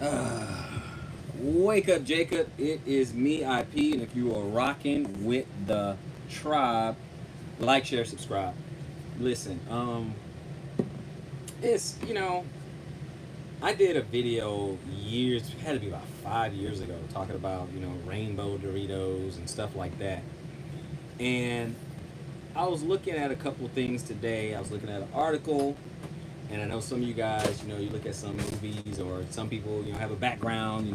Uh, Wake up, Jacob. It is me, IP, and if you are rocking with the tribe, like, share, subscribe. Listen, it's I did a video years, had to be about 5 years ago, talking about rainbow Doritos and stuff like that. And I was looking at a couple of things today. I was looking at an article, and I know some of you guys, you look at some movies, or some people, have a background, you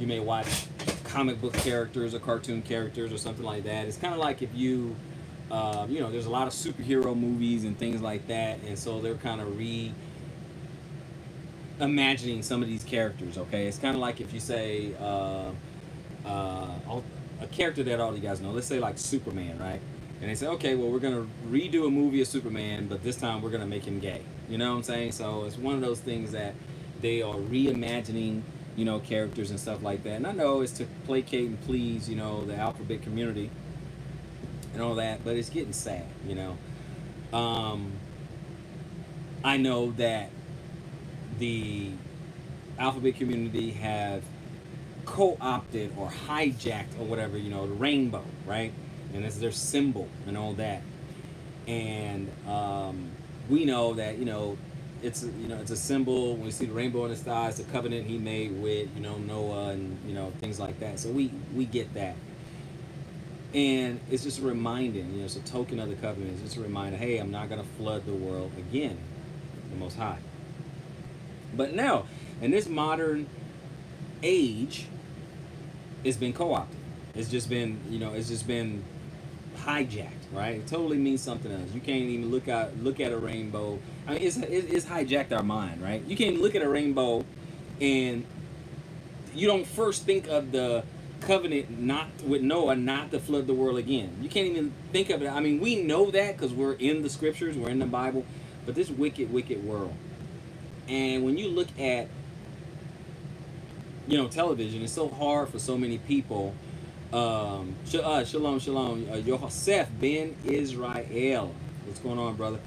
may watch comic book characters or cartoon characters or something like that. It's kind of like if there's a lot of superhero movies and things like that, and so they're kind of reimagining some of these characters. Okay, it's kind of like if you say a character that all you guys know. Let's say like Superman, right? And they say, okay, well, we're gonna redo a movie of Superman, but this time we're gonna make him gay. You know what I'm saying? So it's one of those things that they are reimagining, characters and stuff like that. And I know it's to placate and please, the alphabet community and all that, but it's getting sad. Um, I know that the alphabet community have co-opted or hijacked or whatever, the rainbow, right? And it's their symbol and all that. And we know that it's a symbol. When we see the rainbow in the sky, it's a covenant he made with Noah and things like that. So we get that, and it's just a reminding. It's a token of the covenant. It's just a reminder. Hey, I'm not gonna flood the world again, the Most High. But now, in this modern age, it's been co-opted. It's just been hijacked, right? It totally means something else. You can't even look at a rainbow. I mean, it's hijacked our mind, right? You can't look at a rainbow, and you don't first think of the covenant not with Noah not to flood the world again. You can't even think of it. I mean, we know that because we're in the scriptures, we're in the Bible, but this wicked, wicked world. And when you look at television, it's so hard for so many people. Shalom, shalom. Yosef ben Israel. What's going on, brother?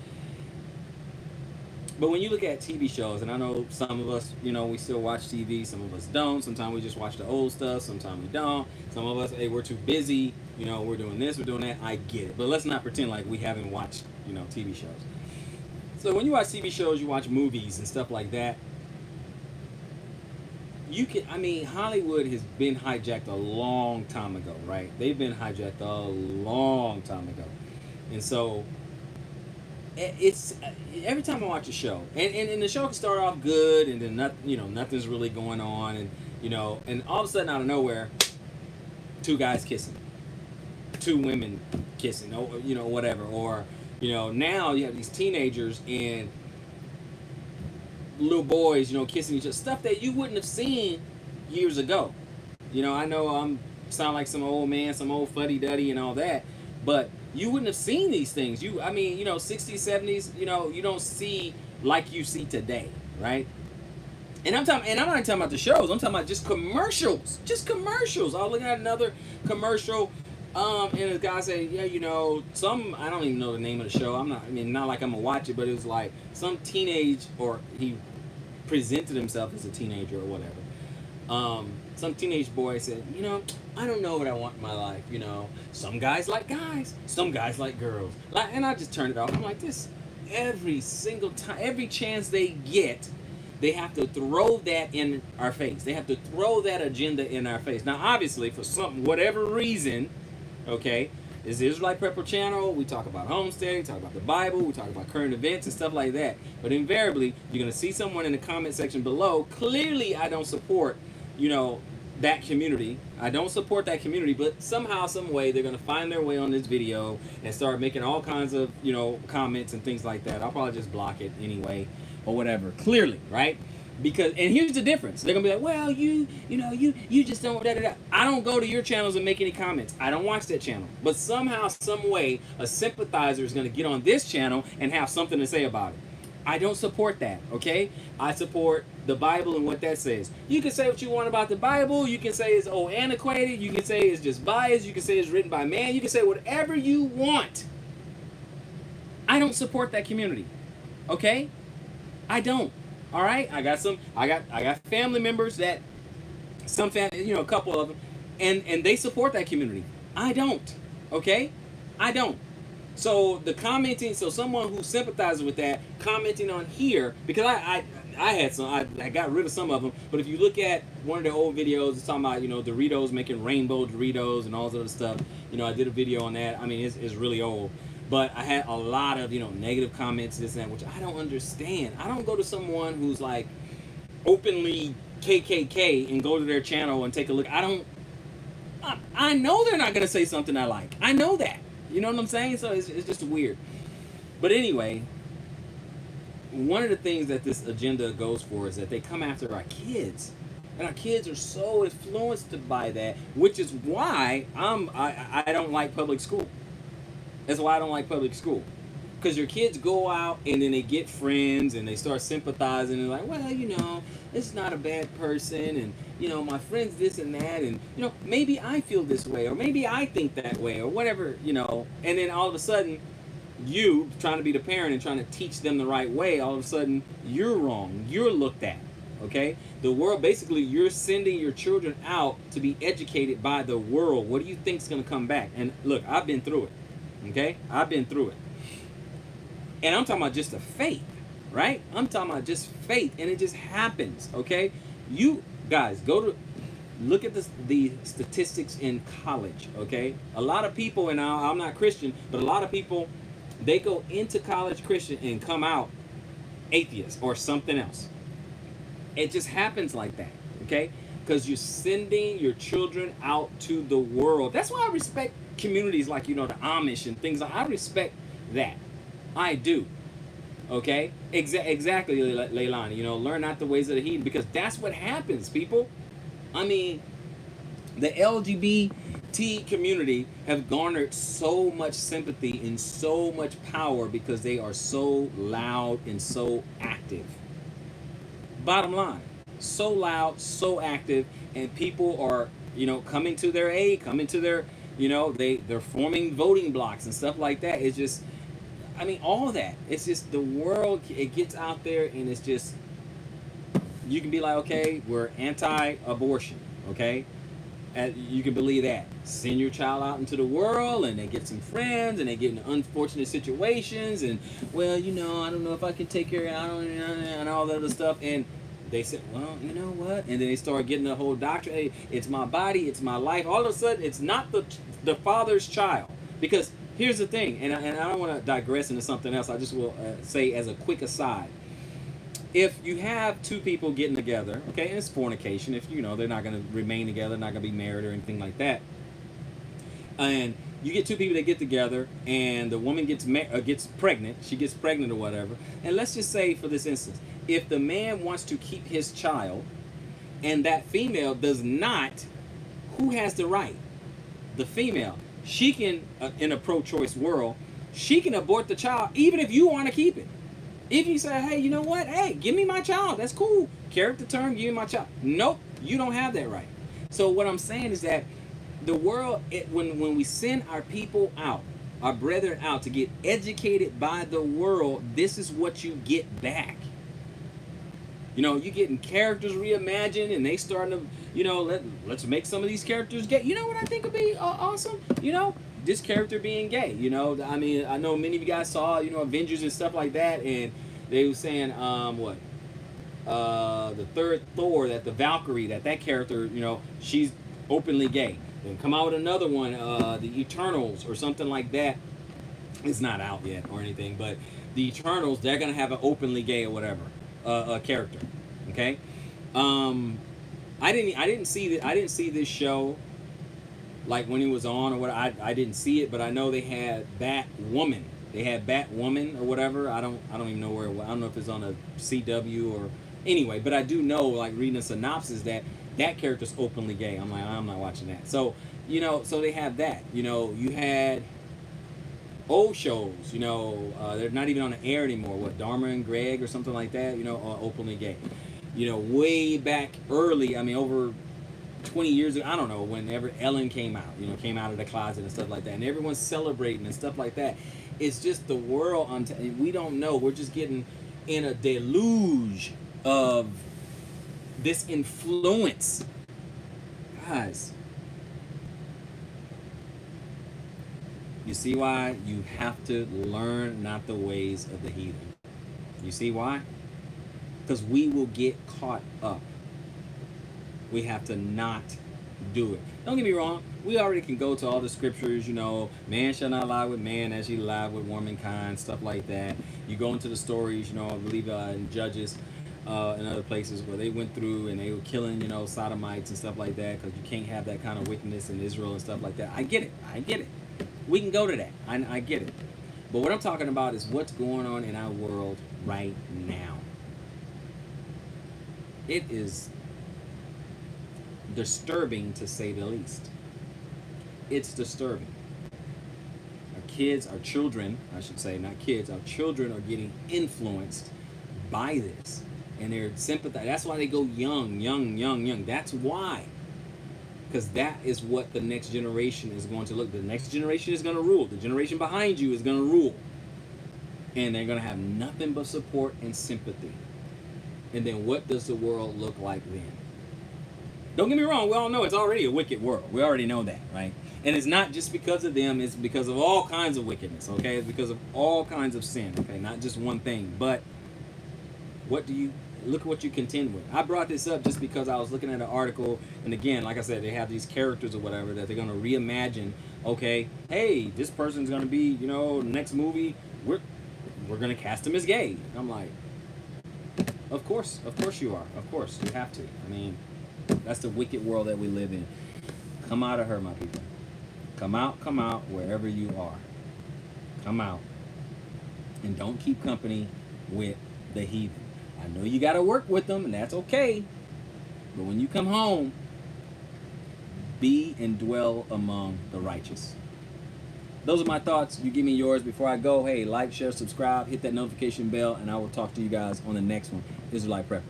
But when you look at TV shows, and I know some of us, we still watch TV. Some of us don't. Sometimes we just watch the old stuff. Sometimes we don't. Some of us, hey, we're too busy. We're doing this, we're doing that. I get it. But let's not pretend like we haven't watched, TV shows. So when you watch TV shows, you watch movies and stuff like that. Hollywood has been hijacked a long time ago, right? They've been hijacked a long time ago. And so it's every time I watch a show, and the show can start off good, and then nothing's really going on, and all of a sudden out of nowhere, two guys kissing, two women kissing, or whatever, or now you have these teenagers and little boys, kissing each other, stuff that you wouldn't have seen years ago. I know I'm sound like some old man, some old fuddy duddy and all that, but you wouldn't have seen these things. 60s, 70s, you don't see like you see today, right? And I'm not talking about the shows. I'm talking about just commercials. Just commercials. I was looking at another commercial, and the guy said, yeah, some, I don't even know the name of the show. Not like I'm gonna watch it, but it was like some teenage, or he presented himself as a teenager or whatever. Some teenage boy said, I don't know what I want in my life. Some guys like guys, some guys like girls. And I just turned it off. I'm like, this, every single time, every chance they get, they have to throw that in our face. They have to throw that agenda in our face. Now, obviously, for whatever reason, okay, this is the Israelite Prepper channel. We talk about homesteading, we talk about the Bible, we talk about current events and stuff like that. But invariably, you're going to see someone in the comment section below. Clearly, I don't support, that community. I don't support that community, but somehow, some way, they're going to find their way on this video and start making all kinds of, comments and things like that. I'll probably just block it anyway or whatever. Clearly, right? Because, and here's the difference. They're gonna be like, well, you just don't da da da. I don't go to your channels and make any comments. I don't watch that channel. But somehow, some way, a sympathizer is gonna get on this channel and have something to say about it. I don't support that, okay? I support the Bible and what that says. You can say what you want about the Bible. You can say it's antiquated. You can say it's just biased. You can say it's written by man. You can say whatever you want. I don't support that community, okay? I don't. All right, I got family members that some family, a couple of them, and they support that community. I don't. Okay, I don't. So the commenting, so someone who sympathizes with that commenting on here, because I had some, I got rid of some of them. But if you look at one of the old videos, it's talking about Doritos making rainbow Doritos and all this other stuff. I did a video on that. I mean, it's really old. But I had a lot of negative comments, this and that, which I don't understand. I don't go to someone who's like openly KKK and go to their channel and take a look. I know they're not gonna say something I like. I know that. You know what I'm saying? So it's just weird. But anyway, one of the things that this agenda goes for is that they come after our kids. And our kids are so influenced by that, which is why I don't like public school. That's why I don't like public school. Because your kids go out and then they get friends and they start sympathizing and like, well, it's not a bad person, and my friend's this and that, and maybe I feel this way, or maybe I think that way, or whatever, and then all of a sudden you trying to be the parent and trying to teach them the right way, all of a sudden you're wrong, you're looked at. Okay, the world, basically you're sending your children out to be educated by the world. What do you think's going to come back? And look, I've been through it. Okay, I've been through it. And I'm talking about just the faith, right? I'm talking about just faith, and it just happens, okay? You guys, look at the statistics in college, okay? A lot of people, and I'm not Christian, but a lot of people, they go into college Christian and come out atheist or something else. It just happens like that, okay? Because you're sending your children out to the world. That's why I respect communities like, the Amish and things. I respect that. I do. Okay? Exactly, Leilani. Learn not the ways of the heathen, because that's what happens, people. I mean, the LGBT community have garnered so much sympathy and so much power because they are so loud and so active. Bottom line, so loud, so active, and people are, coming to their aid, coming to their, they're forming voting blocks and stuff like that. It's just, all of that. It's just the world, it gets out there, and it's just, you can be like, okay, we're anti-abortion, okay? And you can believe that. Send your child out into the world, and they get some friends, and they get in unfortunate situations, and, well, I don't know if I can take care of it, and all that other stuff, and they said, well, you know what? And then they start getting the whole doctrine, hey, it's my body, it's my life. All of a sudden, it's not the father's child. Because here's the thing, and I don't want to digress into something else. I just will say as a quick aside. If you have two people getting together, okay, and it's fornication, if they're not going to remain together, not going to be married or anything like that, and you get two people that get together, and the woman gets pregnant, she gets pregnant or whatever, and let's just say for this instance, if the man wants to keep his child, and that female does not, who has the right? The female. She can, in a pro-choice world, she can abort the child even if you want to keep it. If you say, hey, you know what? Hey, give me my child. That's cool. Character term, give me my child. Nope, you don't have that right. So what I'm saying is that the world, when we send our people out, our brethren out to get educated by the world, this is what you get back. You're getting characters reimagined, and they starting to, let's make some of these characters gay. You know what I think would be awesome? This character being gay. I know many of you guys saw, Avengers and stuff like that, and they were saying, the third Thor, that the Valkyrie, that character, she's openly gay. Then come out with another one, the Eternals or something like that. It's not out yet or anything, but the Eternals, they're gonna have an openly gay or whatever character. Okay, I didn't see this show like when it was on or what. I didn't see it, but I know they had Batwoman. They had Batwoman or whatever. I don't even know where. I don't know if it's on a CW or anyway. But I do know, like reading a synopsis, that character's openly gay. I'm like, I'm not watching that. So so they have that. You had old shows. They're not even on the air anymore. What, Dharma and Greg or something like that. Openly gay. Way back early. Over 20 years ago, I don't know, whenever Ellen came out, came out of the closet and stuff like that, and everyone's celebrating and stuff like that. It's just the world, we don't know. We're just getting in a deluge of this influence. Guys, you see why you have to learn not the ways of the heathen? You see why? Because we will get caught up. We have to not do it. Don't get me wrong. We already can go to all the scriptures, man shall not lie with man as he lied with womankind, stuff like that. You go into the stories, I believe in Judges and other places where they went through and they were killing, sodomites and stuff like that, because you can't have that kind of wickedness in Israel and stuff like that. I get it. We can go to that. I get it. But what I'm talking about is what's going on in our world right now. It is disturbing, to say the least. It's disturbing. Our children, I should say, not kids, our children are getting influenced by this. And they're sympathizing. That's why they go young. That's why. Because that is what the next generation is going to look. The next generation is going to rule. The generation behind you is going to rule. And they're going to have nothing but support and sympathy. And then what does the world look like then? Don't get me wrong, we all know it's already a wicked world. We already know that, right? And it's not just because of them, it's because of all kinds of wickedness, okay? It's because of all kinds of sin, okay? Not just one thing. But look at what you contend with. I brought this up just because I was looking at an article, and again, like I said, they have these characters or whatever that they're going to reimagine. Okay, hey, this person's going to be, next movie, we're going to cast him as gay. And I'm like, of course you are. Of course, you have to. I mean, that's the wicked world that we live in. Come out of her, my people. Come out wherever you are. Come out. And don't keep company with the heathen. I know you got to work with them, and that's okay. But when you come home, be and dwell among the righteous. Those are my thoughts. You give me yours before I go. Hey, like, share, subscribe, hit that notification bell, and I will talk to you guys on the next one. Israelite Prepper.